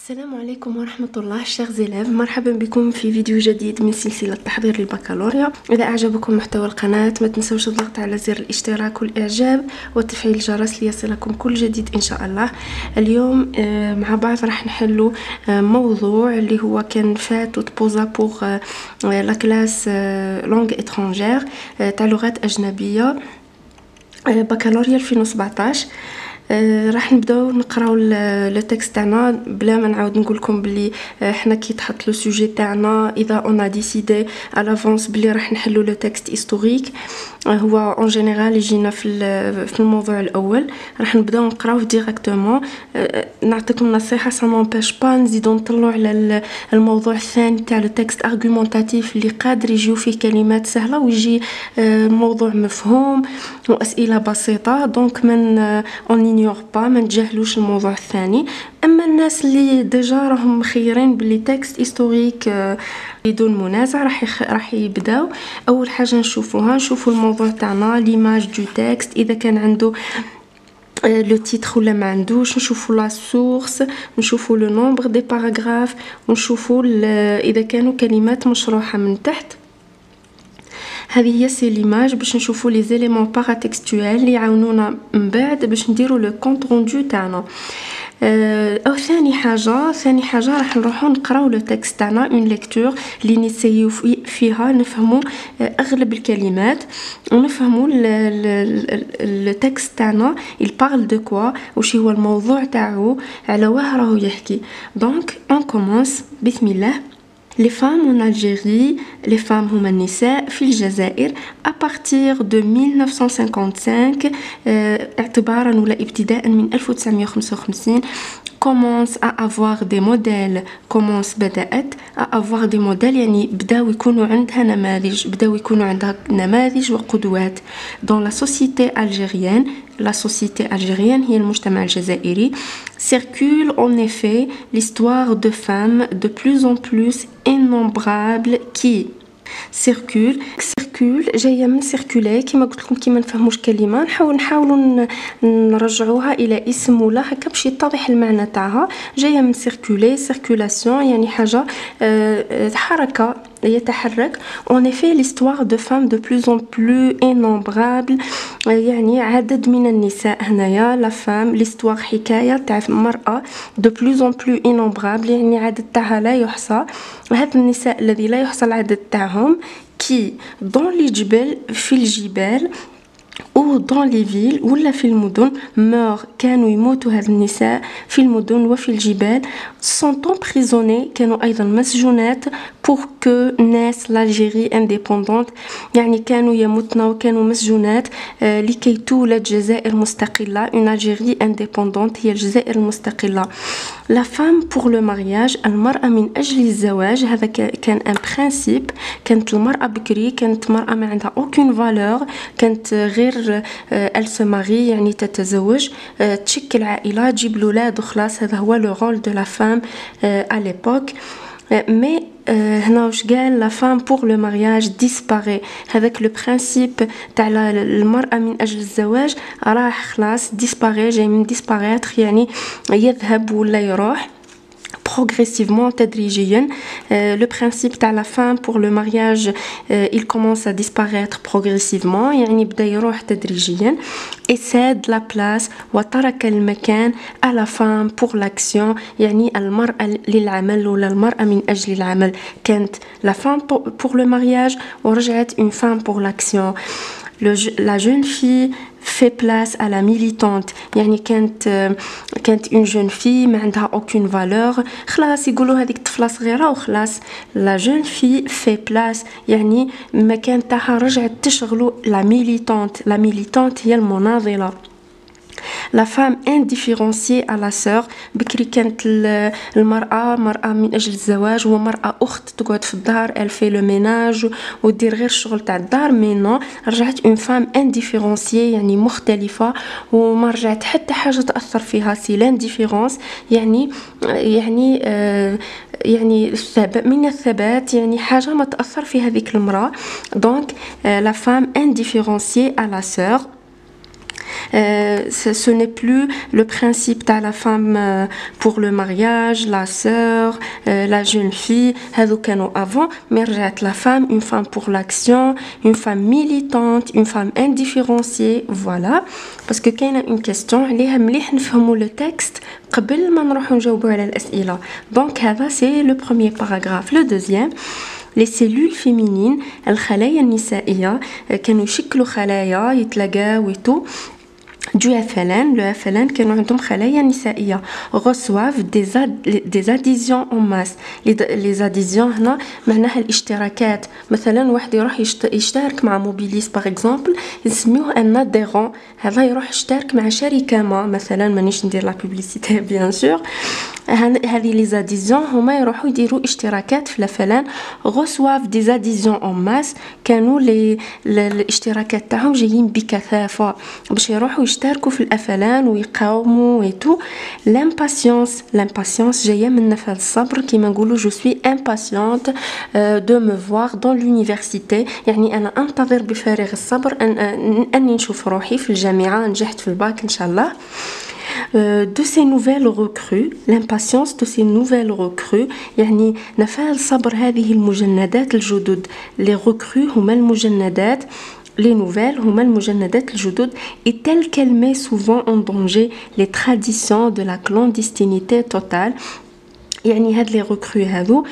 السلام عليكم ورحمة الله شيخ زيلاف، مرحبا بكم في فيديو جديد من سلسلة تحضير البكالوريا. إذا أعجبكم محتوى القناة ما تنسوش الضغط على زر الاشتراك والإعجاب وتفعيل الجرس ليصلكم كل جديد إن شاء الله. اليوم مع بعض راح نحلو موضوع اللي هو كان فات وتبوزا بوغ لا كلاس لونغ إترانجير تاع لغات أجنبية بكالوريا 2017. راح نبداو نقراو لو تكست تاعنا بلا ما نعاود نقول لكم بلي حنا كي تحط لو سوجي تاعنا اذا اون ديسيدي على لافونس بلي راح نحلو لو تكست هيستوريك هو اون جينيرال يجينا في الموضوع الاول. راح نبداو نقراو ديريكتومون. نعطيكم نصيحه سا مونبيش با نزيدو نطلعوا على الموضوع الثاني تاع لو تكست ارغومونتاتيف اللي قادر يجيو فيه كلمات سهله ويجي الموضوع مفهوم واسئله بسيطه. دونك من نيغ با ما نتجاهلوش الموضوع الثاني. اما الناس اللي ديجا راهم مخيرين باللي تكست هيستوريك بدون منازع راح يبداو. اول حاجه نشوفوا الموضوع تاعنا ليماج دو تكست، اذا كان عنده لو تيتر ولا ما عندوش، نشوفوا لا سورس، نشوفوا لو نومبر دي باراغراف، ونشوفوا اذا كانوا كلمات مشروحه من تحت. هذه هي سي ليماج باش نشوفوا لي زيليمون باراتكستوال اللي يعاونونا من بعد باش نديروا لو كونط روندو تاعنا. او ثاني حاجه راح نروحوا نقراو لو تكست تاعنا اون ليكتور اللي نسيو فيها نفهموا اغلب الكلمات ونفهموا لو تكست تاعنا il parle de quoi وش هو الموضوع تاعو على واه راهو يحكي. دونك اون كومونس بسم الله. Les femmes en Algérie, les femmes هما النساء في الجزائر à partir de 1955 اعتبارا ولا ابتداء من 1955 commence à avoir des modèles. commence بدأت à avoir des modèles يعني بداو يكونوا عندها نماذج وقدوات. dans la société algérienne. La société algérienne هي المجتمع الجزائري circule en effet l'histoire de femmes de plus en plus innombrables qui circule جايه من سيركولي كما قلت لكم. كيما نفهموش كلمه نحاولوا نرجعوها الى اسم ولا هكا باش يتضح المعنى تاعها. جايه من سيركولاسيون يعني حاجه حركه يتحرك. en effet l'histoire de femmes de plus en plus innombrables يعني عدد من النساء. هنايا لا فام l'histoire حكايه تاع مرأة de plus en plus innombrables يعني عدد تاعها لا يحصى. هاد النساء الذي لا يحصى العدد تاعهم كي dans les جبال في الجبال ou dans les villes ولا في المدن meurent كانوا يموتوا هاد النساء في المدن وفي الجبال sont emprisonnés كانوا أيضا مسجونات pour que naisse l'Algérie indépendante يعني كانوا يموتن وكانوا مسجونات لكي تولد جزائر مستقلة. une Algérie indépendante هي الجزائر المستقلة. la femme pour le mariage المرأة من أجل الزواج. هذا كان un principe. كانت المرأة بكري كانت مرأة ما عندها aucune valeur. كانت غير elle se marie يعني تتزوج تشكل عائلة تجيب الأولاد وخلاص. هذا هو le rôle de la femme à l'époque. mais هنا واش قال لا فام بور لو مارياج ديسباري. هذاك لو برينسيپ تاع المرأة من أجل الزواج راح خلاص ديسباري. جاي من ديسباريتر يعني يذهب ولا يروح progressivement تدريجيا. le principe تاع la femme pour le mariage il commence à disparaître progressivement يعني بدا يروح تدريجيا. et cède la place وترك المكان à la femme pour l'action يعني المرأة للعمل ولا المرأة من أجل العمل. كانت la femme pour le mariage ورجعت une femme pour l'action. la jeune fille fait place à la militante يعني كانت une jeune fille ما عندها aucune valeur. خلاص يقولوا هذيك طفلة صغيرة وخلاص. la jeune fille fait place يعني المكان تاعها رجعت تشغلوا la militante هي المناضلة. la femme indifférenciée à la sœur. بكري كانت المرأة مرأة من أجل الزواج ومرأة أخت تقعد في الدار elle fait le ménage ودير غير الشغل تاع الدار. مينو رجعت une femme indifférenciée يعني مختلفة وما رجعت حتى حاجة تأثر فيها. سي l'indifférence يعني من الثبات يعني حاجة ما تأثر في هذيك المرأة. donc la femme indifférenciée à la sœur. ce n'est plus le principe de la femme pour le mariage, la sœur, la jeune fille. هذو كانوا avant, mais رجعت la femme, une femme pour l'action, une femme militante, une femme indifférenciée. Voilà, parce que كاينه une question عليها مليح نفهموا le texte قبل ما نروحوا نجاوبوا على الأسئلة. Donc هذا c'est le premier paragraphe. Le deuxième, les cellules féminines الخلايا النسائية كانوا يشكلوا خلايا يتلاقاو ويتو du FLN, le FLN كانوا عندهم خلايا نسائية reçoivent des adhésions en masse. les adhésions هنا معناها الاشتراكات. مثلا واحد يروح يشترك مع موبيليس باغ اكزومبل يسميوه ان اديرون. هذا يروح يشترك مع شركة ما مثلا مانيش ندير لا بوبليسيتي بيان سور. هذه لي زاديزيون هما يروحوا يديروا اشتراكات في الفلان reçoivent des adhésions en masse. كانوا الاشتراكات تاعهم جايين بكثافة باش يروحوا يشتركوا في الافلان ويقاوموا ويتو. l'impatience جايه من نفذ الصبر كيما نقولوا je suis impatiente de me voir dans l'université. يعني انا انتظر بفارغ الصبر اني نشوف روحي في الجامعه نجحت في الباك ان شاء الله. De ces nouvelles recrues, l'impatience de ces nouvelles recrues يعني نفاذ صبر هذه المجندات الجدد. les recrues هما المجندات les nouvelles هما المجندات الجدد et telles qu'elles met souvent en danger les traditions de la clandestinité totale. يعني هاد لي ريكرو هادو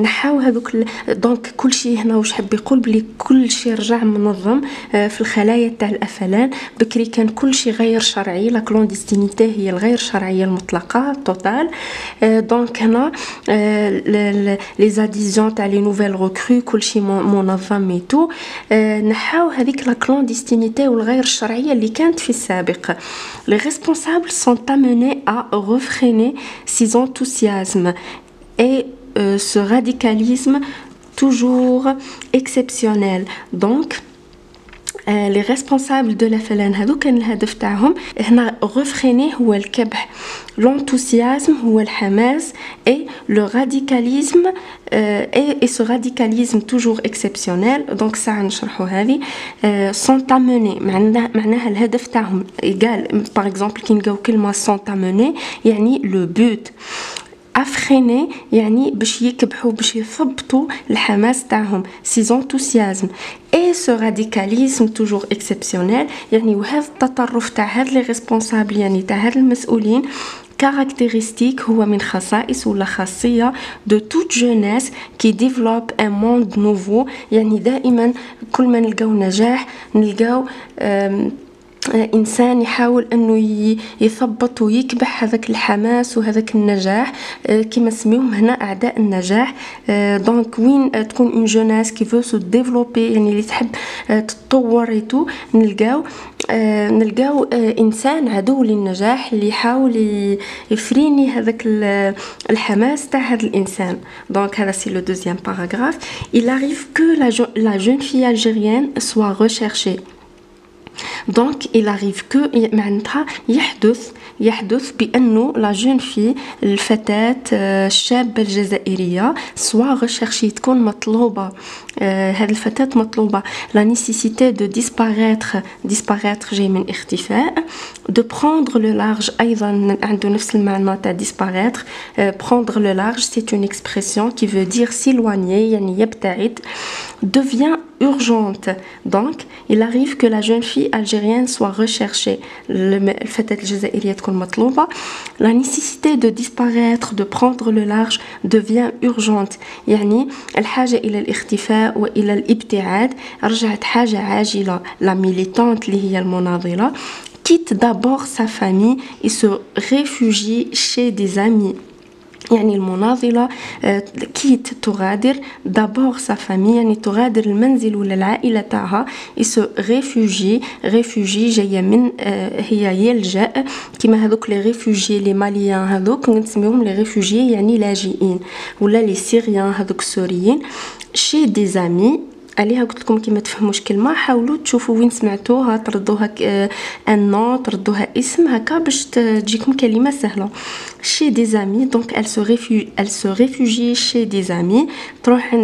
نحاو هذوك دونك كل شيء هنا واش حب يقول بلي كل شيء رجع منظم في الخلايا تاع الافلان. بكري كان كل شيء غير شرعي. لا كلوندستينيتي هي الغير شرعيه المطلقه توتال. دونك هنا لي زاديزيون تاع لي نوفيل ريكرو كل شيء منظم ميتو. نحاو هذيك لا كلوندستينيتي والغير الشرعيه اللي كانت في السابق. les responsables sont amenés à refréner ces enthousiasmes et ce radicalisme toujours exceptionnel. Donc les responsables de l'FLN هذو كان الهدف تاعهم هنا refréner هو الكبح, l'enthousiasme هو الحماس et le radicalisme et ce radicalisme toujours exceptionnel. donc ساعة نشرحوا هذه sont amenés معناها الهدف تاعهم égal. par exemple كي نلقاو كلمة sont amenés يعني le but. افريني يعني باش يكبحوا باش يثبطوا الحماس تاعهم سي انثوسيازم اي سو راديكاليزم توجور اكسبسيونيل. يعني وهذا التطرف تاع هاد لي ريسبونسابل يعني تاع هاد المسؤولين كاركتيرستيك هو من خصائص ولا خاصيه دو توت جونيس كي ديفلوب ان موند نوفو. يعني دائما كل ما نلقاو نجاح نلقاو إنسان يحاول أنه يثبط ويكبح هذاك الحماس وهذاك النجاح كما سميهم هنا أعداء النجاح. دونك وين تكون une jeunesse qui veut se développer يعني اللي تحب تتطور يتو نلقاو إنسان عدو للنجاح اللي يحاول يفريني هذاك الحماس تاع هذا الإنسان. دونك هذا c'est le deuxième paragraphe. il arrive que la jeune fille algérienne soit recherchée. donc il arrive que معناتها يحدث بأنه لا جون في الفتاة الشابة الجزائرية سوا ريشيرشي تكون مطلوبة. هذه الفتاة مطلوبة. لا نيسيسيتي دو ديسباريتر جاي من اختفاء. دو بروندر لو لارج أيضا عنده نفس المعنى تاع ديسباريتر. بروندر لو لارج سي اون اكسبرسيون كي فو دير سيلوانيي يعني يبتعد. devient urgente. donc il arrive que la jeune fille algérienne soit recherchée. الفتاة الجزائرية تكون مطلوبة. la nécessité de disparaître de prendre le large devient urgente. يعني الحاجة إلى الاختفاء وإلى الابتعاد رجعت حاجة عاجلة. la militante اللي هي المناضلة quitte d'abord sa famille et se réfugie chez des amis. يعني المناضلة كيت تغادر دابور سا فامي يعني تغادر المنزل ولا العائلة تاعها. يسو ريفوجي جاية من هي يلجأ كما هذوك لي ريفوجي لي ماليان هذوك نسميهم لي ريفوجي يعني لاجئين ولا لي سيريان هذوك السوريين. شي دي زامي عليها قلت لكم كي ما تفهموش كلمه حاولوا تشوفوا وين سمعتوها تردوها ان نون تردوها اسم هكا باش تجيكم كلمه سهله. chez des amis donc elle se réfugie chez des amis تروح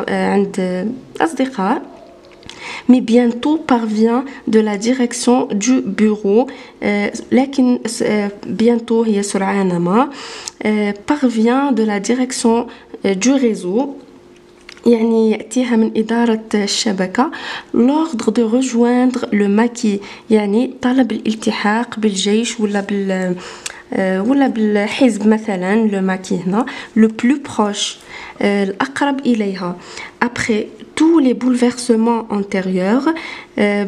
عند أصدقاء. mais bientôt parvient de la direction du bureau. لكن bientôt هي سرعان ما parvient de la direction du réseau. يعني يأتيها من إدارة الشبكة l'ordre de rejoindre le maquis يعني طلب الالتحاق بالجيش ولا بالحزب مثلا le maquis هنا le plus proche الأقرب إليها. Après tous les bouleversements antérieurs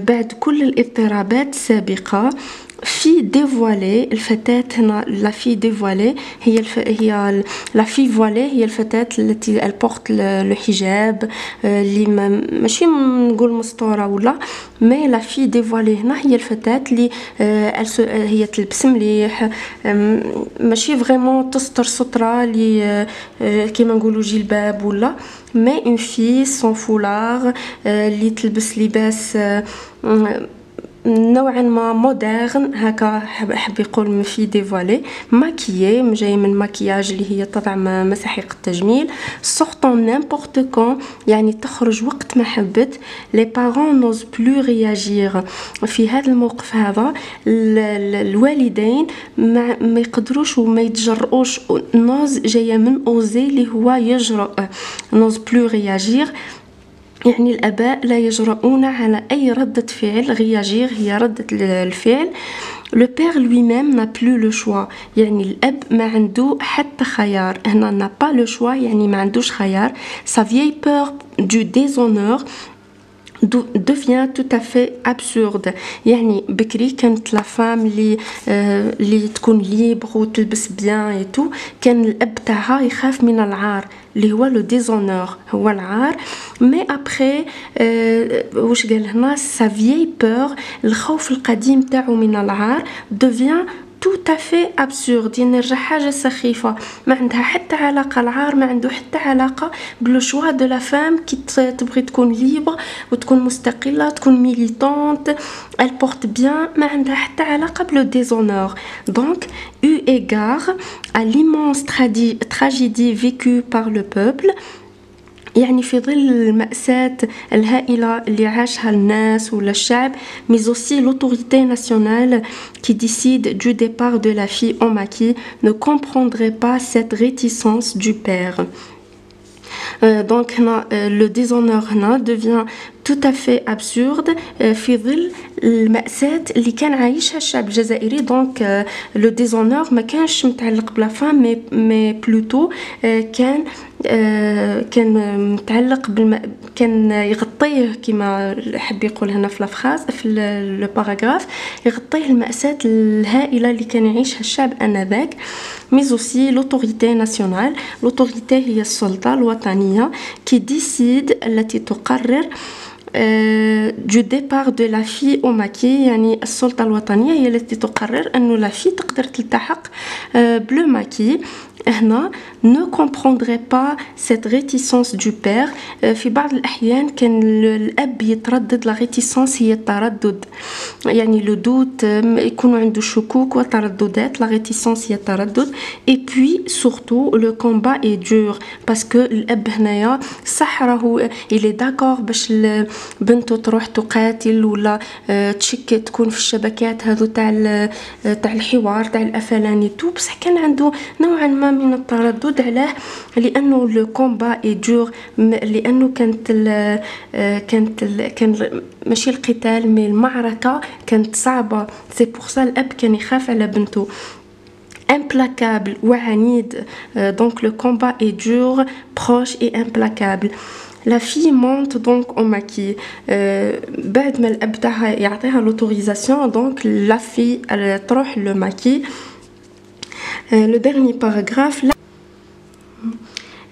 بعد كل الاضطرابات السابقة في dévoilée الفتاة هنا la fille dévoilée هي la fille voilée هي الفتاة التي elle porte le حجاب اللي ماشي نقول مستورة ولا mais la fille dévoilée هنا هي الفتاة اللي هي تلبس مليح ماشي vraiment تستر سترة اللي كيما نقولوا جلباب ولا mais une fille sans foulard اللي تلبس لباس نوعا ما مودرن هكا حب يقول من في ديفوالي ماكيي جاي من ماكياج اللي هي طبعا مساحيق التجميل sortant n'importe quand يعني تخرج وقت ما حبت les parents n'osent plus réagir في هذا الموقف هذا الوالدين ما يقدروش وما يتجرؤوش نوز جايه من اوزي اللي هو يجرؤ n'ose plus réagir يعني الآباء لا يجرؤون على أي ردة فعل réagir هي ردة الفعل. Le père lui-même n'a plus le choix يعني الأب ما عنده حتى خيار هنا n'a pas le choix يعني ما عندوش خيار. Sa vieille peur du déshonneur devient tout à fait absurde يعني بكري كانت لا فام اللي تكون ليبر وتلبس بيان ايتو كان الاب تاعها يخاف من العار اللي هو لو ديزونور هو العار مي ابري واش قال هنا سا فيي بور الخوف القديم تاعو من العار devient tout à fait absurde يعني نرجع حاجة سخيفة ما عندها حتى علاقة العار ما عنده حتى علاقة بلو شوا دو لا فام كي تبغي تكون ليبر وتكون مستقلة تكون ميليتانت elle porte bien ما عندها حتى علاقة بلو ديزونور. Donc eu égard à l'immense tragédie vécue par le peuple يعني في ظل المأساة الهائلة اللي عاشها الناس ولا الشعب mais aussi l'autorité nationale qui décide du départ de la fille en maquis ne comprendrait pas cette réticence du père. Donc le déshonneur devient tout à fait absurde في ظل المأساة اللي كان عايشها الشعب الجزائري. دونك لو ديزونور ما كانش متعلق بلا فام مي بلوتو كان متعلق كان يغطيه كما حب يقول هنا في لافراز في لو باراغراف يغطيه المأساة الهائلة اللي كان يعيشها الشعب آنذاك. mais aussi l'autorité nationale l'autorité هي السلطة الوطنية qui décide التي تقرر du départ de la fille au maquis يعني السلطة الوطنية هي التي تقرر أنه لا في تقدر تلتحق بلو ماكي. هنا ne comprendrait pas cette réticence du père. في بعض الأحيان كان الأب يتردد la réticence هي التردد يعني لو دوت يكون عنده شكوك وترددات la réticence هي التردد. et puis surtout le combat est dur parce que الأب هنايا صح راهو il est d'accord باش بنته تروح تقاتل ولا تشكي تكون في الشبكات هذو تاع الحوار تاع الأفلاني تو بصح كان عنده نوعا ما من التردد علاه لأنه لو كومبا اي دور لأنه كان ماشي القتال مي المعركة كانت صعبة سي بور سا الأب كان يخاف على بنته implacable وعنيد. donc le combat est dur proche et implacable. La fille monte donc au maquis. بعد ما الأب تاعها يعطيها l'autorisation donc la fille elle تروح le maquis. Le dernier paragraphe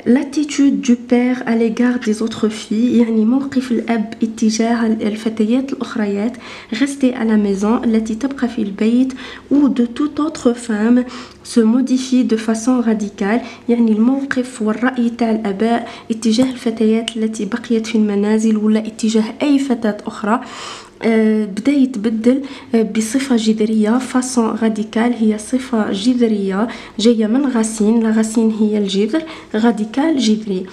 l'attitude du père à l'égard des autres filles يعني موقف الأب اتجاه الفتيات الأخريات rester à la maison التي تبقى في البيت ou de toute autre femme se modifie de façon radicale. يعني الموقف والرأي تاع الآباء اتجاه الفتيات التي بقيت في المنازل ولا اتجاه أي فتاة أخرى بدا يتبدل بصفة جذرية فاسون راديكال هي صفة جذرية جاية من غاسين لا غاسين هي الجذر راديكال جذري.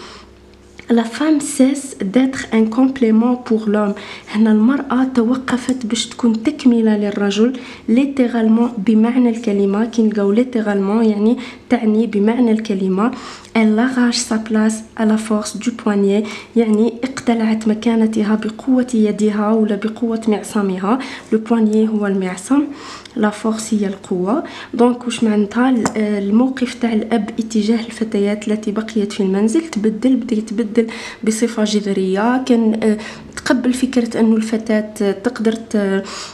La femme cesse d'être un complément pour l'homme. هنا المرأة توقفت باش تكون تكملة للرجل littéralement بمعنى الكلمة كي نلقاو littéralement يعني تعني بمعنى الكلمة. Elle arrache sa place à la force du poignet يعني اقتلعت مكانتها بقوة يدها ولا بقوة معصمها. Le poignet هو المعصم. لا فورس هي القوة. دونك واش معناتها الموقف تاع الأب اتجاه الفتيات التي بقيت في المنزل بدا يتبدل بصفة جذرية. كان تقبل فكرة أنه الفتاة تقدر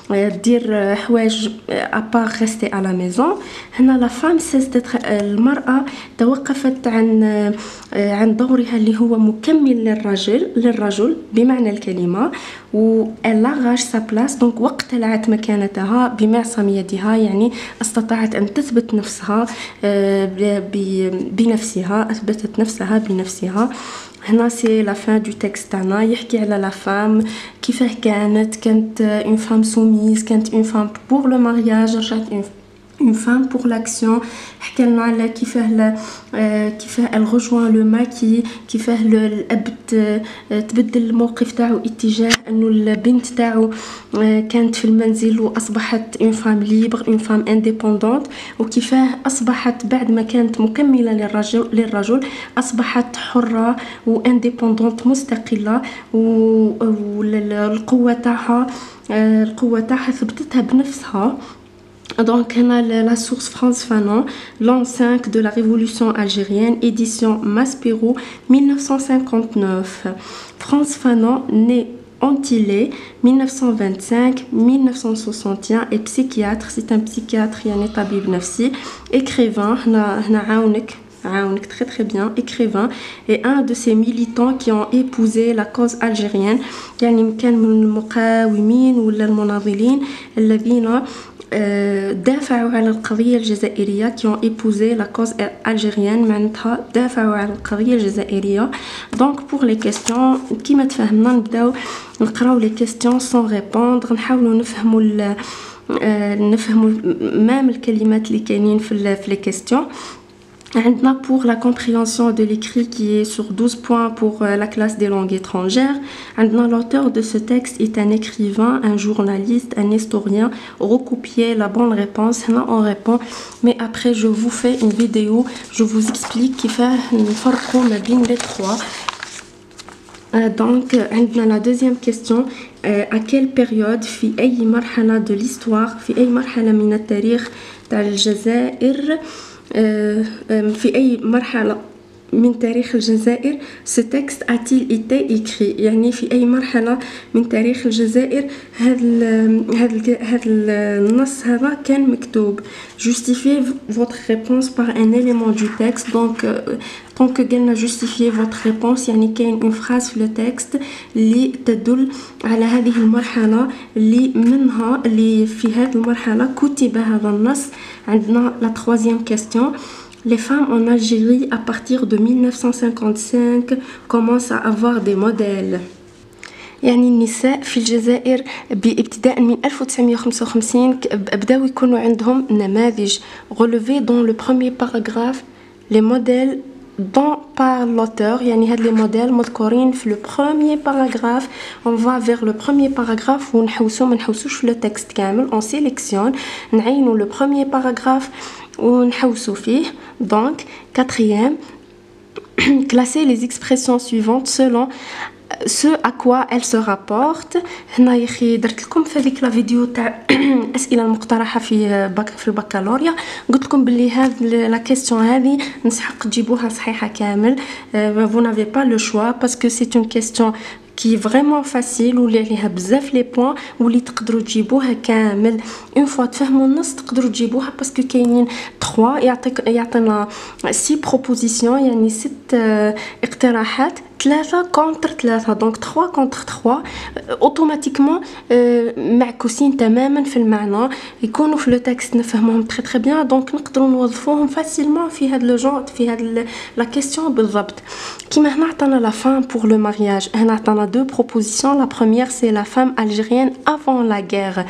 تدير حوايج أبار غستي على ميزون. هنا لا فام المرأة توقفت عن دورها اللي هو مكمل للرجل بمعنى الكلمة و elle arrache sa place donc واقتلعت مكانتها بمعصم يدها يعني استطاعت أن تثبت نفسها بنفسها أثبتت نفسها بنفسها. هنا سي لا فان دو تكست تاعنا يحكي على لا فام كيفاه كانت اون فام سوميز كانت اون فام بور لو مارياج رجعت une femme pour l'action. حكى لنا على كيفاه elle rejoint le maquis كيفاه الأب تبدل الموقف تاعو اتجاه انه البنت تاعو كانت في المنزل واصبحت une femme libre une femme indépendante وكيفاه اصبحت بعد ما كانت مكملة للرجل اصبحت حرة وانديبندونت مستقلة والقوة تاعها ثبتتها بنفسها. Donc, on a la source France Fanon, l'an 5 de la Révolution algérienne, édition Maspero, 1959. France Fanon, né Antillais, 1925-1961, est psychiatre. C'est un psychiatre, yani tabib nafsi, écrivain, très très bien, écrivain, et un de ces militants qui ont épousé la cause algérienne. يعني كان من المقاومين ولا المناضلين الذين دافعوا على القضية الجزائرية qui ont épousé la cause algérienne معناتها دافعوا على القضية الجزائرية. Donc pour les questions كيما تفهمنا نبداو نقراو les questions sans répondre نحاولوا نفهموا مام الكلمات اللي كاينين في les questions. Pour la compréhension de l'écrit qui est sur 12 points pour la classe des langues étrangères. L'auteur de ce texte est un écrivain, un journaliste, un historien. Recopiez la bonne réponse. On répond. Mais après, je vous fais une vidéo. Je vous explique qui fait les trois. Donc, la deuxième question. À quelle période في أي مرحلة de l'histoire في أي مرحلة من التاريخ تاع الجزائر في أي مرحلة من تاريخ الجزائر ce texte a-t-il été écrit يعني في أي مرحلة من تاريخ الجزائر هذا النص هذا كان مكتوب. Justifiez votre réponse par un élément du texte. Donc tant que قلنا justifiez votre réponse يعني كاين une phrase في le texte اللي تدل على هذه المرحلة اللي منها اللي في هذه المرحلة كتب هذا النص. عندنا la troisième question. Les femmes en Algérie à partir de 1955 commencent à avoir des modèles. يعني النساء في الجزائر بابتداء من 1955 بداوا يكونوا عندهم نماذج. Relevé dans le premier paragraphe les modèles dont par l'auteur يعني هاد les modèles مذكورين في le premier paragraphe. On va vers le premier paragraphe ونحوسو ما نحوسوش في le texte كامل. On sélectionne نعينوا le premier paragraphe ونحوسو فيه. Donc quatrième classer les expressions suivantes selon ce à quoi elles se rapportent. هنا يا اخي درت لكم في هذيك لا فيديو تاع الاسئله المقترحه في البكالوريا قلت لكم باللي هذه لا كيسيون هذه نسحق تجيبوها صحيحه كامل. vous n'avez pas le choix parce que c'est une question qui est vraiment facile واللي عليها بزاف لي بوين واللي تقدروا تجيبوها كامل. اون فوا تفهموا النص تقدروا تجيبوها باسكو كاينين 3 يعطينا 6 بروبوزيسيون يعني 6 اقتراحات 3 كونتر 3 دونك 3 كونتر 3 اوتوماتيكمون معكوسين تماما في المعنى يكونوا في لو تكست نفهموهم تري تري بيان. دونك نقدروا نوظفوهم فاسيلمون في هذا لو جون في هذا لا كيسيون بالضبط. كيما هنا عطانا لا فام بور لو مارياج. هنا عطانا 2 بروبوزيسيون. لا بروميير سي لا فام الجيريان افون لا غير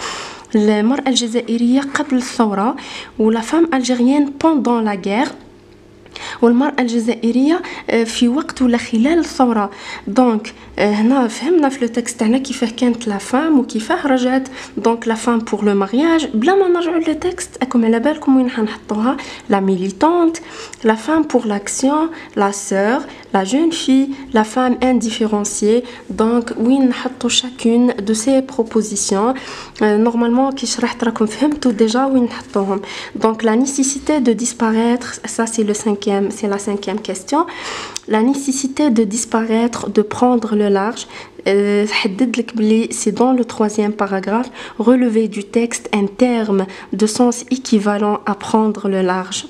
المرأة الجزائرية قبل الثورة ولا فام الجيريان بوندون لا غير. والمرأة الجزائرية في وقت ولا خلال الثورة. دونك هنا فهمنا في لو تكست تاعنا كيفاه كانت لا فام وكيفاه رجعت. دونك لا فام بور لو مارياج، بلا ما نرجعوا لو تكست راكم على بالكم وين حنحطوها. لا ميليتانت، لا فام بور لاكسيون، لا سور، لا جون في، لا فام انديفيرونسيي. دونك وين نحطوا شاكون دو سي بروبوزيسيون. نورمالمون كي شرحت راكم فهمتوا ديجا وين نحطوهم. دونك لا nécessité de disparaître, ça c'est la cinquième question. La nécessité de disparaître, de prendre le large. حدد لك بلي c'est dans le troisième paragraphe. Relever du texte un terme de sens équivalent à prendre le large.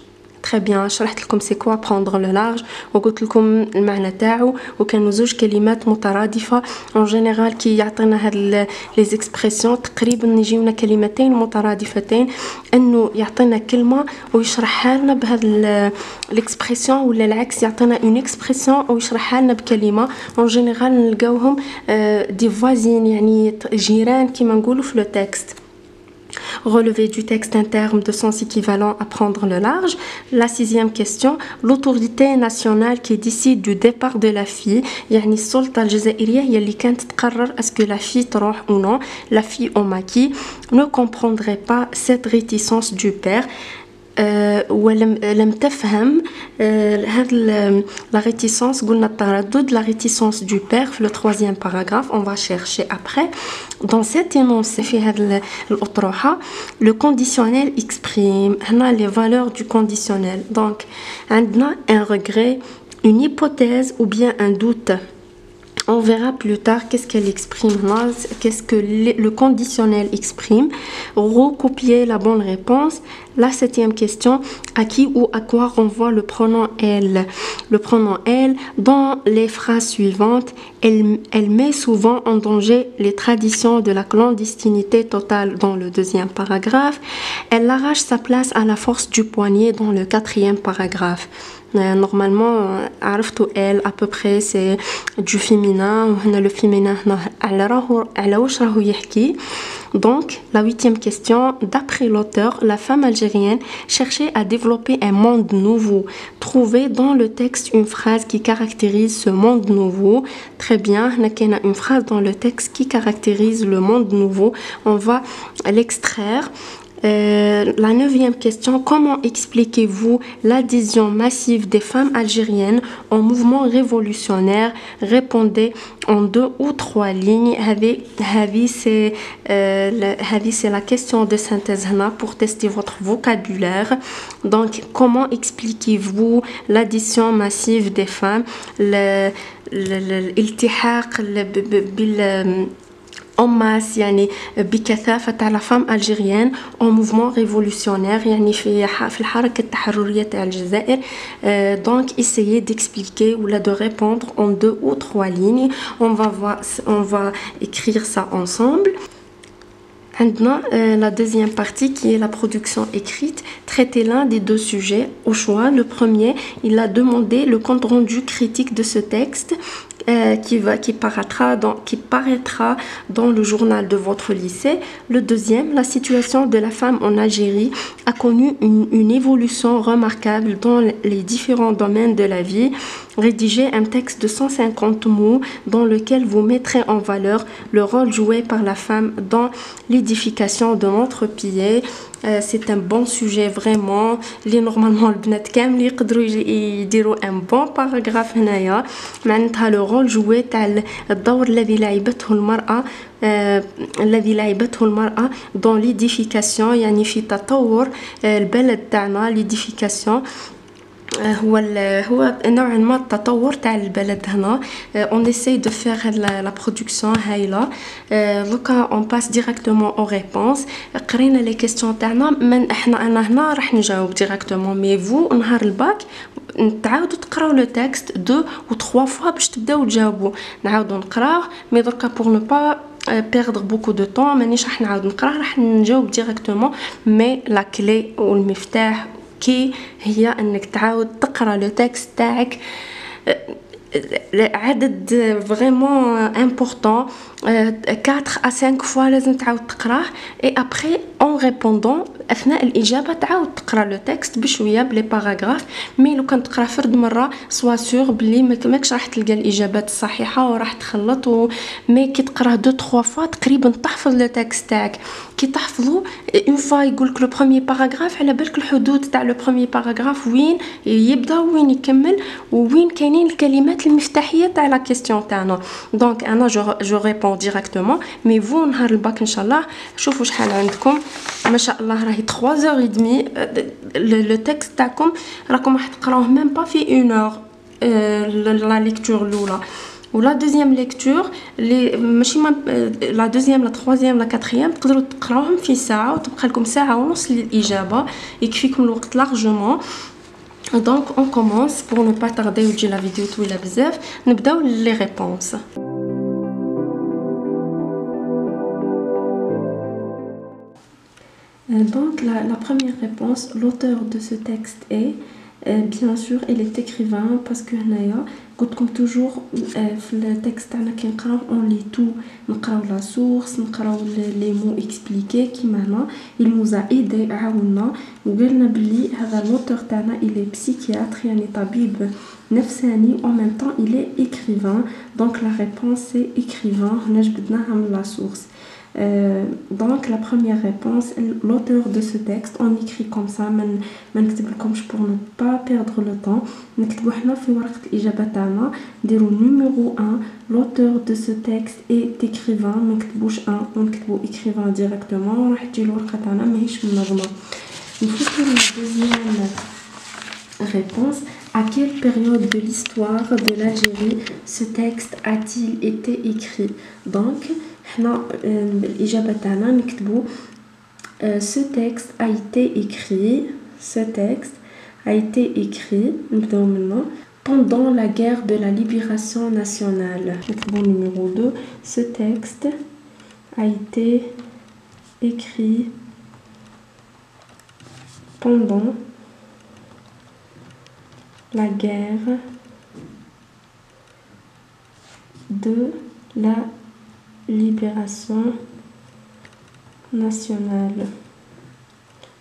Très bien. شرحت لكم c'est quoi prendre le large وقلت لكم المعنى تاعو، وكانوا زوج كلمات مترادفة. en général كي يعطينا هاد les expressions تقريبا يجيونا كلمتين مترادفتين، انه يعطينا كلمة ويشرحها لنا بهاد l'expression، ولا العكس يعطينا une expression ويشرحها لنا بكلمة. en général نلقاوهم des voisins يعني جيران كيما نقولوا في le texte. Relever du texte un terme de sens équivalent à prendre le large. La sixième question, l'autorité nationale qui décide du départ de la fille. يعني السلطة الجزائرية هي اللي كانت تقرر est-ce que la fille تروح ou non. La fille au maquis ne comprendrait pas cette réticence du père. ولم تفهم هذا la réticence. قلنا التردد la réticence du père في le troisième paragraphe. On va chercher après. Dans cet énoncé في هذا الأطروحة le conditionnel exprime هنا les valeurs du conditionnel. Donc عندنا un regret, une hypothèse ou bien un doute. On verra plus tard qu'est-ce qu'elle exprime là, qu'est-ce que le conditionnel exprime. Recopier la bonne réponse. La septième question, à qui ou à quoi renvoie le pronom elle. Le pronom elle, dans les phrases suivantes, elle met souvent en danger les traditions de la clandestinité totale dans le deuxième paragraphe. Elle arrache sa place à la force du poignet dans le quatrième paragraphe. Normalement عرفتوا elle à peu près c'est du féminin وهنا le féminin هنا على واش راهو يحكي. Donc la huitième question, d'après l'auteur, la femme algérienne cherchait à développer un monde nouveau. Trouvez dans le texte une phrase qui caractérise ce monde nouveau. Très bien, il y a une phrase dans le texte qui caractérise le monde nouveau. On va l'extraire. La neuvième question, comment expliquez-vous l'adhésion massive des femmes algériennes au mouvement révolutionnaire? Répondez en 2 ou 3 lignes. C'est la question de synthèse pour tester votre vocabulaire. Donc, comment expliquez-vous l'adhésion massive des femmes? الالتحاق en masse يعني بكثافة تاع la femme algérienne en mouvement révolutionnaire يعني في الحركة التحررية تاع الجزائر. Donc essayez d'expliquer ou de répondre en 2 ou 3 lignes. On va écrire ça ensemble. Maintenant, la deuxième partie qui est la production écrite, traitez l'un des 2 sujets au choix. Le premier, il a demandé le compte rendu critique de ce texte qui paraîtra dans le journal de votre lycée. Le deuxième, la situation de la femme en Algérie a connu une évolution remarquable dans les différents domaines de la vie. Rédigez un texte de 150 mots dans lequel vous mettrez en valeur le rôle joué par la femme dans l'édification de notre pays. C'est un bon sujet vraiment. اللي نورمالمون البنات كامل يقدروا يديروا un bon paragraphe هنايا معناتها le rôle joué تاع الدور الذي لعبته المرأة dans l'édification يعني في تطور البلد تاعنا. l'édification هو نوعا ما التطور تاع البلد هنا. on essaye de faire la production هايله. دوكا on passe directement aux réponses. قرينا لي كيسيون تاعنا انا هنا راح نجاوب directement mais vous نهار الباك تعاودوا تقراو لو تكست 2 ou 3 fois باش تبداو تجاوبوا. نعاودوا نقراوه مي دركا pour ne pas perdre beaucoup de temps مانيش راح نعاود نقراه راح نجاوب directement. mais la clé والمفتاح هي انك تعاود تقرا لو تكست تاعك عدد vraiment important 4 à 5 fois لازم تعاود تقراه. et après en répondant اثناء الاجابه تعاود تقرا لو تكست بشويه بلي باراغراف. مي لو كان تقرا فرد مره سوا سور بلي ماكش راح تلقى الاجابات الصحيحه وراح تخلط مي كي تقراه دو تخوا فوا تقريبا تحفظ لو تكست تاعك. كي تحفظو اون فوا يقولك لو بروميي باراغراف على بالك الحدود تاع لو بروميي باراغراف وين يبدا وين يكمل وين كاينين الكلمات المفتاحيه تاع لا كيسيون تاعنا. دونك انا جو ريبون ديريكتومون مي فو نهار الباك ان شاء الله شوفوا شحال عندكم ما شاء الله راهي 3h30 لو تكست تاعكم راكم راح تقراوه ميم با في 1 لا ليكتور الاولى ولا دوزيام ليكتور لي ماشي لا دوزيام لا تروازيام لا كاتريام تقدروا تقراوهم في ساعه وتبقى لكم ساعه ونص للاجابه يكفيكم الوقت لارجومون. دونك اون كومونس بور نو با تاردي وتجي لا فيديو طويله بزاف. نبداو لي ريبونس. Donc la première réponse, l'auteur de ce texte est bien sûr il est écrivain parce que هنايا قلت لكم toujours في التكست تاعنا كي نقراو on lit tout نقراو la source نقراو les mots expliqués كيما هنا il nous a aidé عاوننا وقالنا بلي هذا l'auteur تاعنا il est psychiatre يعني طبيب نفساني en même temps il est écrivain. donc la réponse c'est écrivain. هنا جبدناها من la source. Donc la première réponse, l'auteur de ce texte, on écrit comme ça, ما نكتبلكمش pour ne pas perdre le temps. نكتبو حنا في ورقة الإجابة تاعنا نديرو numéro 1, l'auteur de ce texte est écrivain. ما نكتبوش 1 ونكتبو écrivain directement وراح تجي الورقة تاعنا ماهيش منظمة. نفوتو la deuxième réponse. À quelle période de l'histoire de l'Algérie ce texte a-t-il été écrit? Donc حنا الإجابة تاعنا نكتبو ce texte a été écrit. Ce texte a été écrit نبداو منه pendant la guerre de la libération nationale. نكتبو numéro 2. Ce texte a été écrit pendant la guerre de la libération nationale.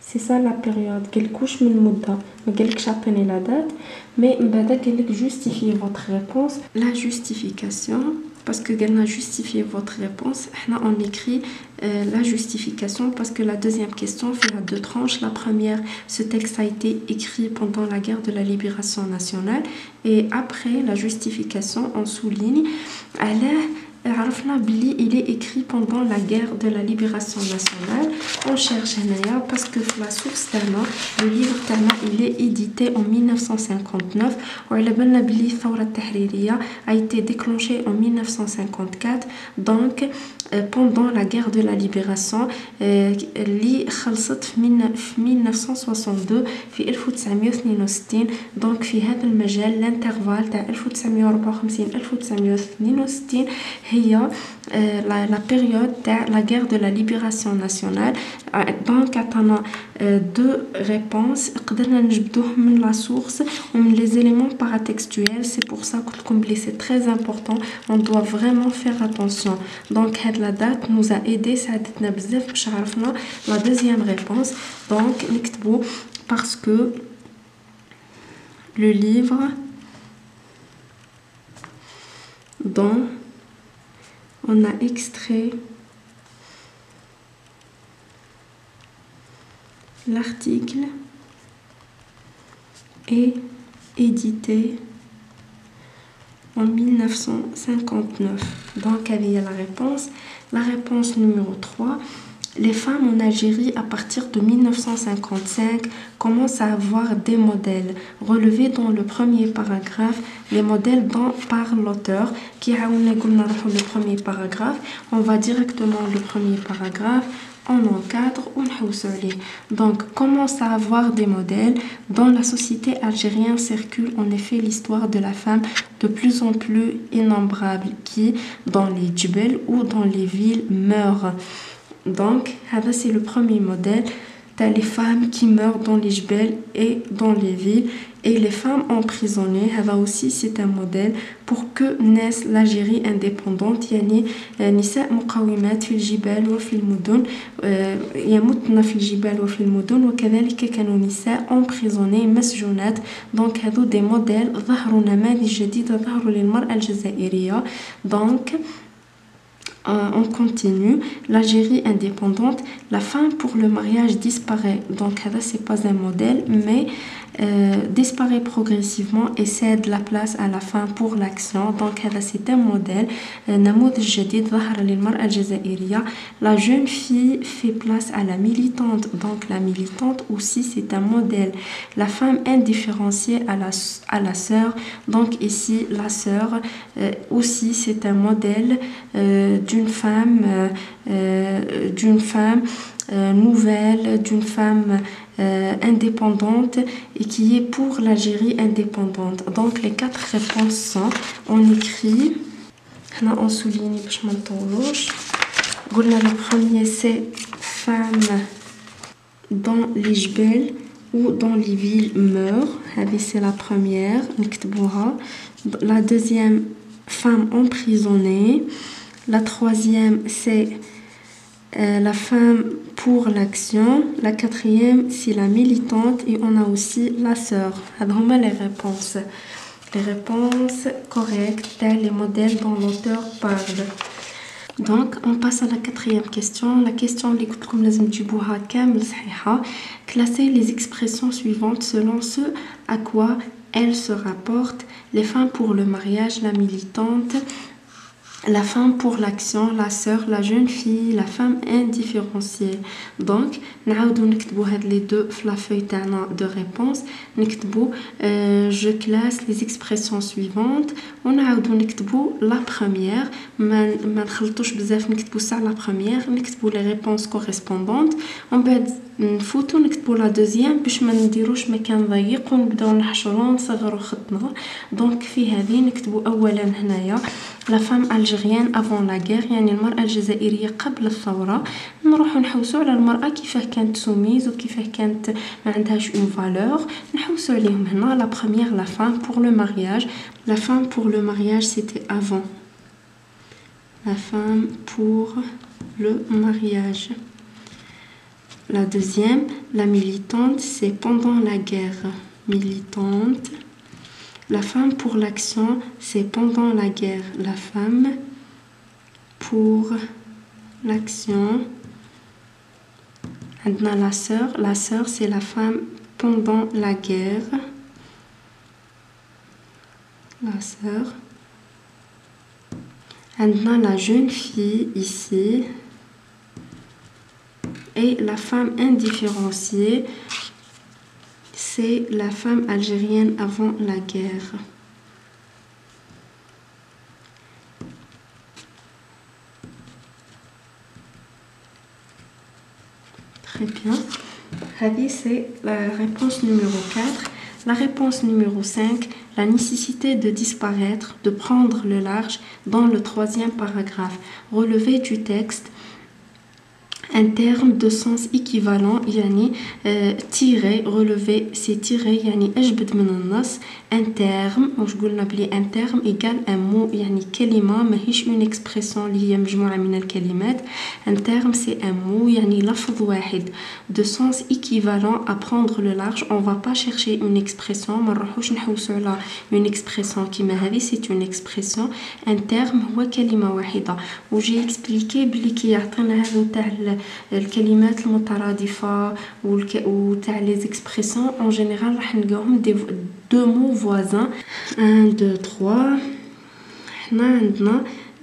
C'est ça la période. قالكوش من مدة ما قالكش عطيني la date mais من بعد قالك justifiez votre réponse. La justification parce que قالنا justifier votre réponse احنا on écrit la justification parce que la deuxième question fait à deux tranches. La première, ce texte a été écrit pendant la guerre de la libération nationale et après la justification on souligne عرفنا بلي il est écrit pendant la guerre de la libération nationale. On cherche هنايا parce que la source تاعنا le livre تاعنا il est édité en 1959 وعلى بالنا بلي الثورة التحريرية a été déclenchée en 1954. donc pendant la guerre de la libération اللي خلصت في 1962 في 1962. donc في هذا المجال الانترفال تاع 1954 1962 هي la période تاع la guerre de la libération nationale. donc عطانا deux réponses قدرنا نجبدوه من la source ومن les éléments paratextuels. c'est pour ça que comme c'est très important on doit vraiment faire attention. donc هاد la date nous a aidé ساعدتنا بزاف باش عرفنا la deuxième réponse. donc نكتبو parce que le livre dont on a extrait l'article est édité en 1959. donc il y a la réponse. La réponse numéro 3. Les femmes en Algérie à partir de 1955 commencent à avoir des modèles relevés dans le premier paragraphe. Les modèles dont parle l'auteur qui a le premier paragraphe. On va directement le premier paragraphe. On encadre ou donc commence à avoir des modèles. Dans la société algérienne circule en effet l'histoire de la femme de plus en plus innombrable qui dans les djebel ou dans les villes meurt. donc c'est le premier modèle. t'as les femmes qui meurent dans les jbel et dans les villes et les femmes emprisonnées. هذا aussi c'est un modèle pour que naisse l'Algérie indépendante. يعني نساء مقاومات في الجبال وفي المدن يموتن في الجبال وفي المدن وكذلك كانوا نساء emprisonnées مسجونات. donc هذو des modèles ظهروا نماذج جديدة ظهروا للمرأة الجزائرية. donc on continue. L'Algérie indépendante, la femme pour le mariage disparaît. Donc, ça, c'est pas un modèle, mais disparaît progressivement et cède la place à la femme pour l'action. Donc, ça, c'est un modèle. نموذج جديد ظهر للمرأة الجزائرية. La jeune fille fait place à la militante. Donc, la militante aussi, c'est un modèle. La femme indifférenciée à la sœur. Donc, ici, la sœur aussi, c'est un modèle d'une femme nouvelle, d'une femme indépendante et qui est pour l'Algérie indépendante. Donc les 4 réponses sont, on écrit, là on souligne, le premier c'est femme dans les jbel ou dans les villes meurt. C'est la première. La deuxième, femme emprisonnée. La troisième, c'est la femme pour l'action. La quatrième, c'est la militante. Et on a aussi la sœur. Alors, les réponses. Les réponses correctes, les modèles dont l'auteur parle. Donc, on passe à la 4e question. La question, classer les expressions suivantes selon ce à quoi elles se rapportent. Les femmes pour le mariage, la militante, la femme pour l'action, la sœur, la jeune fille, la femme indifférenciée. Donc, نعاودو نكتبو هاد les deux في la feuille تاعنا de réponse. نكتبو je classe les expressions suivantes. ونعاودو نكتبو la première. ما نخلطوش بزاف نكتبو ساع la première. نكتبو les réponses correspondantes. ومن بعد نفوتو نكتبو la deuxième باش ما نديروش مكان ضيق ونبداو نحشرو ونصغرو خطنا. دونك في هذه نكتبو اولا هنايا la femme algérienne avant la guerre. يعني المرأة الجزائرية قبل الثورة. نروحو نحوسو على المرأة كيفاه كانت سوميز وكيفاه كانت ما عندهاش اون فالور. نحوسو عليهم هنا. la première, la femme pour le mariage. La femme pour le mariage c'était avant. La femme pour le mariage. La deuxième, la militante, c'est pendant la guerre. Militante. La femme pour l'action, c'est pendant la guerre. La femme pour l'action. Maintenant, la sœur. La sœur, c'est la femme pendant la guerre. La sœur. Maintenant, la jeune fille, ici. Et la femme indifférenciée, c'est la femme algérienne avant la guerre. Très bien. Hadi, c'est la réponse numéro 4. La réponse numéro 5, la nécessité de disparaître, de prendre le large dans le 3e paragraphe. Relevé du texte. Un terme de sens équivalent, يعني tiré, relevé, c'est tiré, يعني أجبد من النص. Un terme, واش قلنا بلي un terme égale un mot, يعني كلمة ماهيش une expression اللي هي مجموعة من الكلمات. Un terme c'est un mot, يعني لفظ واحد. De sens équivalent à prendre le large, on va pas chercher une expression, ما نروحوش نحوسو على une expression كيما هذه, c'est une expression. Un terme هو كلمة واحدة. وجي expliqué بلي كي يعطينا هذو تاع الكلمات المترادفة وتاع les expressions en général راح نلقاوهم deux mots voisins. 1, 2, 3.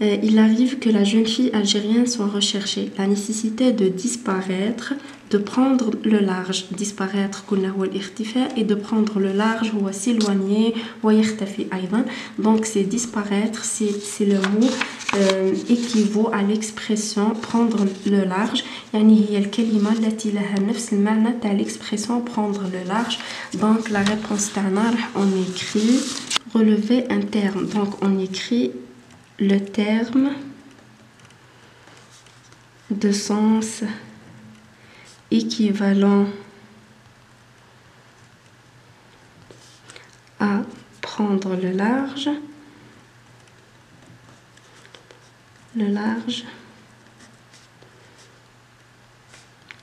Il arrive que la jeune fille algérienne soit recherchée. La nécessité de disparaître, de prendre le large. Disparaître, et de prendre le large, ou s'éloigner, ou donc c'est disparaître, c'est le mot équivaut à l'expression prendre le large. يعني هي الكلمة التي لها نفس المعنى تاع l'expression prendre le large. Donc la réponse تاعنا on écrit relever un terme. Donc on écrit le terme de sens équivalent à prendre le large. Le large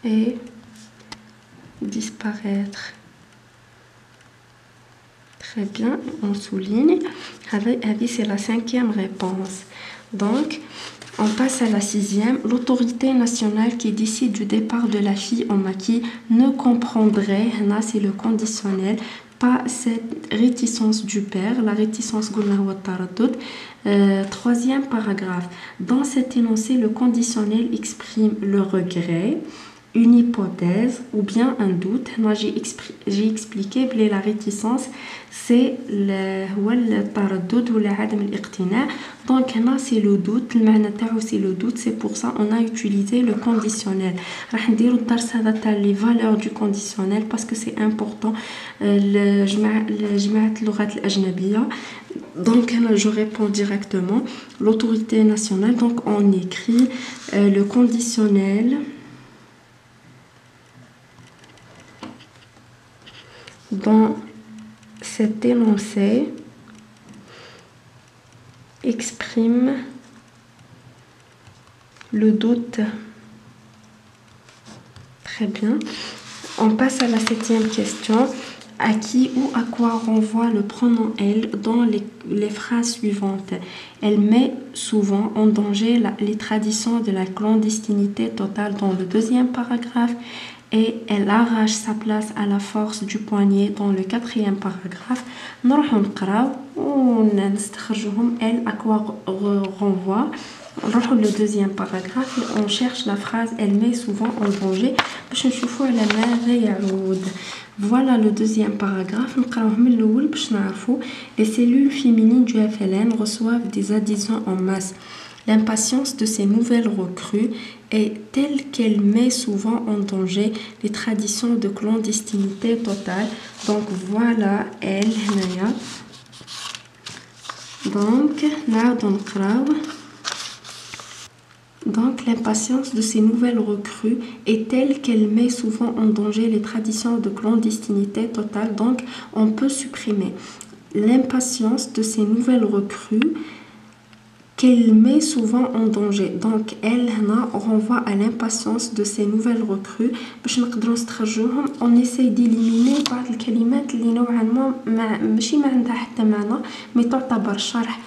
et disparaître. Très bien, on souligne. C'est la 5e réponse. Donc, on passe à la 6e. L'autorité nationale qui décide du départ de la fille en maquis ne comprendrait, là c'est le conditionnel, pas cette réticence du père, la réticence taradud. 3e paragraphe. Dans cet énoncé, le conditionnel exprime le regret, une hypothèse ou bien un doute. Moi, j'ai expliqué que la réticence, c'est le taraddud ou l'adam al-iqtina. Donc, là, c'est le doute. Le معنى تاعو c'est le doute. C'est pour ça on a utilisé le conditionnel. راح نديرو الدرس هذا تاع les valeurs du conditionnel parce que c'est important. جماعة اللغات الأجنبية. Donc, là, je réponds directement. L'autorité nationale. Donc, on écrit le conditionnel. Dans cet énoncé, exprime le doute. Très bien. On passe à la 7e question. À qui ou à quoi renvoie le pronom elle dans les phrases suivantes? Elle met souvent en danger les traditions de la clandestinité totale dans le 2e paragraphe. Et elle arrache sa place à la force du poignet dans le 4e paragraphe. نروحو نقراو ونستخرجوهم. Elle à quoi renvoie. نروحو le 2e paragraphe. On cherche la phrase elle met souvent en danger باش نشوفو على ماذا يعود. Voilà le 2e paragraphe. نقراوه من الأول باش نعرفو. Les cellules féminines du FLN reçoivent des adhésions en masse. L'impatience de ces nouvelles recrues est telle qu'elle met souvent en danger les traditions de clandestinité totale. Donc voilà, elle, Naya. Donc l'impatience de ces nouvelles recrues est telle qu'elle met souvent en danger les traditions de clandestinité totale. Donc on peut supprimer l'impatience de ces nouvelles recrues qu'elle met souvent en danger. Donc, elle renvoie à l'impatience de ces nouvelles recrues. On essaye d'éliminer بعض الكلمات اللي نوعا ما ماشي ما عندها حتى معنى mais تعتبر شرح.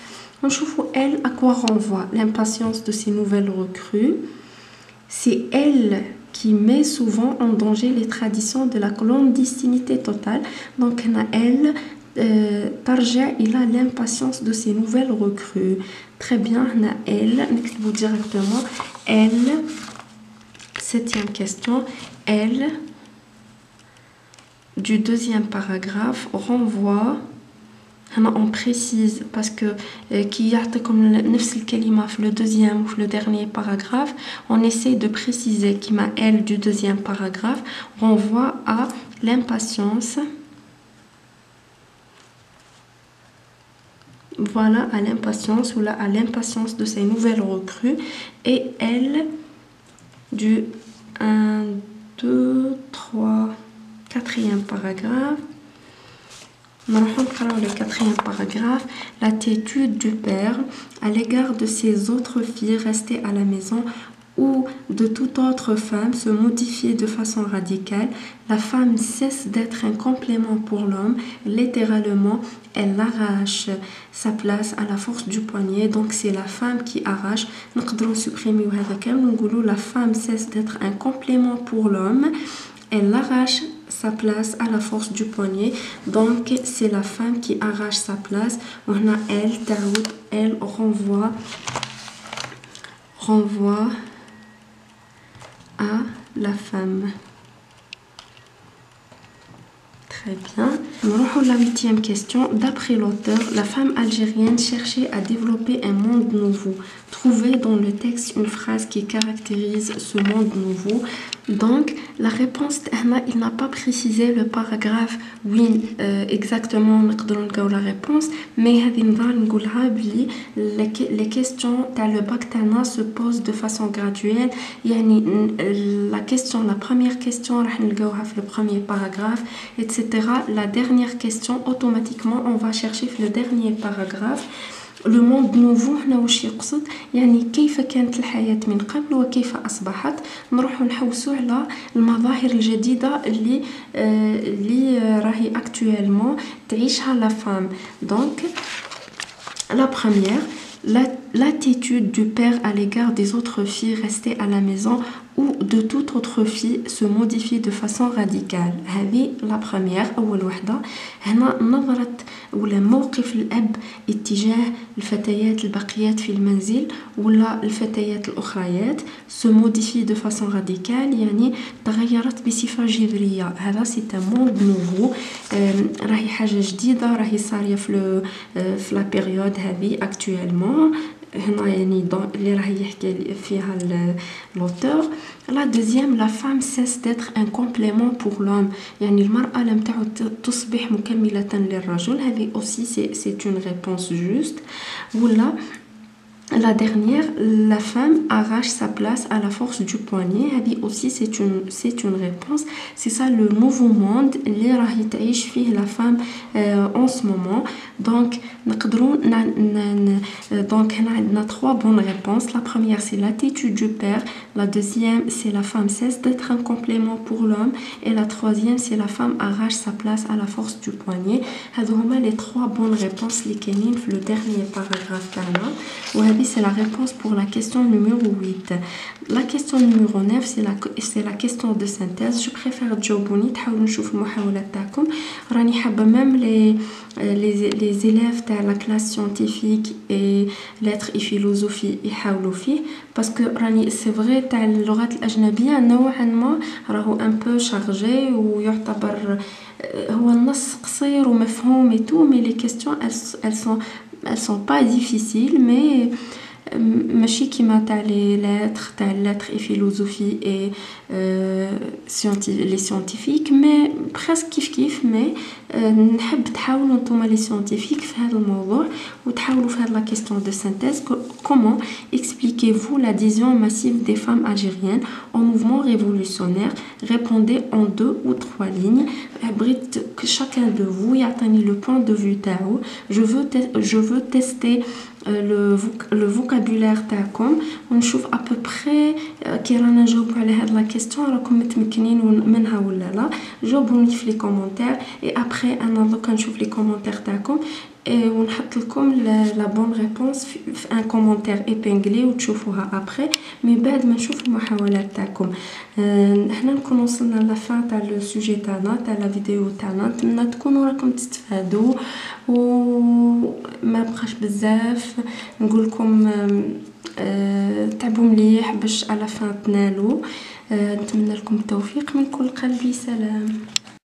نشوفوا elle à quoi renvoie l'impatience de ces nouvelles recrues. C'est elle qui met souvent en danger les traditions de la clandestinité totale. Donc, elle ترجع إلى l'impatience de ces nouvelles recrues. Très bien, elle, نكتبو directement. Elle, 7e question. Elle, du 2e paragraphe, renvoie. On précise parce que qui يعطيكم نفس الكلمة في le 2e ou le dernier paragraphe, on essaie de préciser qui m'a elle du 2e paragraphe renvoie à l'impatience. Voilà, à l'impatience ou là à l'impatience de ces nouvelles recrues. Et elle, du 1, 2, 3, 4e paragraphe. Le 4e paragraphe, l'attitude du père à l'égard de ses autres filles restées à la maison ou de toute autre femme se modifie de façon radicale. La femme cesse d'être un complément pour l'homme. Littéralement, elle arrache sa place à la force du poignet. Donc, c'est la femme qui arrache. Nous pouvons supprimer la femme cesse d'être un complément pour l'homme. Elle arrache sa place à la force du poignet. Donc, c'est la femme qui arrache sa place. On a elle renvoie à la femme. Très Très bien. نروحوا la 8e question. D'après l'auteur, la femme algérienne cherchait à développer un monde nouveau. Trouvez dans le texte une phrase qui caractérise ce monde nouveau. Donc, la réponse, il n'a pas précisé le paragraphe. Oui, exactement, نقدروا نلقاو la réponse. Mais هذه نضل نقولها بلي les questions تاع le bac تاعنا se posent de façon graduelle. يعني la question, la première question راح نلقاوها في le premier paragraphe, etc. La dernière question, automatiquement, on va chercher le dernier paragraphe. Le monde nouveau هنا واش يقصد يعني كيف كانت الحياة من قبل وكيف أصبحت. نروحوا نحوسوا على المظاهر الجديدة اللي راهي actuellement تعيشها la femme. Donc la première, l'attitude du père à l'égard des autres filles restées à la maison ou de toute autre fille se modifie de façon radicale. هذه la première. أول وحدة هنا نظرة ولا موقف الأب اتجاه الفتيات الباقيات في المنزل ولا الفتيات الأخريات se modifie de façon radicale يعني تغيرت بصفة جذرية. هذا c'est un monde nouveau. راهي حاجة جديدة راهي صارية في la période هذه actuellement. هنا يعني اللي راح يحكي فيها l'auteur. La deuxième, la femme cesse d'être un complément pour l'homme. يعني المرأة لم تعد تصبح مكملة للرجل. هذه aussi c'est une réponse juste. ولا la dernière, la femme arrache sa place à la force du poignet. هذه aussi c'est une réponse. C'est ça le nouveau monde اللي راهي تعيش فيه la femme en ce moment. Donc نقدروا donc هنا عندنا trois bonnes réponses. La première c'est l'attitude du père. La deuxième c'est la femme cesse d'être un complément pour l'homme. Et la troisième c'est la femme arrache sa place à la force du poignet. هذو هما les trois bonnes réponses اللي كاينين في le dernier paragraphe تاعنا. وهذه c'est la réponse pour la question numéro 8. La question numéro 9 c'est la question de synthèse. Je préfère تجاوبوني تحاولوا نشوف المحاولات تاعكم. راني حابه même les élèves de la classe scientifique et lettres et philosophie يحاولوا فيه parce que راني c'est vrai تاع اللغات الأجنبية نوعا ما راهو un peu chargé ويعتبر هو النص قصير ومفهوم et tout mais les questions elles sont pas difficiles mais ماشي كيما تاع les lettres et philosophie et les scientifiques mais presque كيف mais نحب تحاولوا نتوما les scientifiques في هذا الموضوع وتحاولوا في هذه la question de synthèse. Comment expliquez-vous l'adhésion massive des femmes algériennes au mouvement révolutionnaire? Répondez en 2 ou 3 lignes. بغيت que chacun de vous يعطيني le point de vue تاعو. Je veux tester le vocabulaire تاعكم ونشوف à peu près كي رانا نجاوبوا على هاد لا كيسيون راكم متمكنين منها ولا لا. جاوبوني في لي كومونتير et après انا دوكا نشوف لي كومونتير تاعكم ونحط لكم لا بون ريبونس في ان كومونتير ايبينغلي وتشوفوها ابري مي بعد ما نشوف المحاولات تاعكم. هنا نكون وصلنا لافان تاع لو سوجي تاعنا تاع لا فيديو تاعنا. نتمنى تكونوا راكم تستفادوا وما بقاش بزاف نقول لكم تعبوا مليح باش على فان تنالوا. نتمنى لكم التوفيق من كل قلبي. سلام.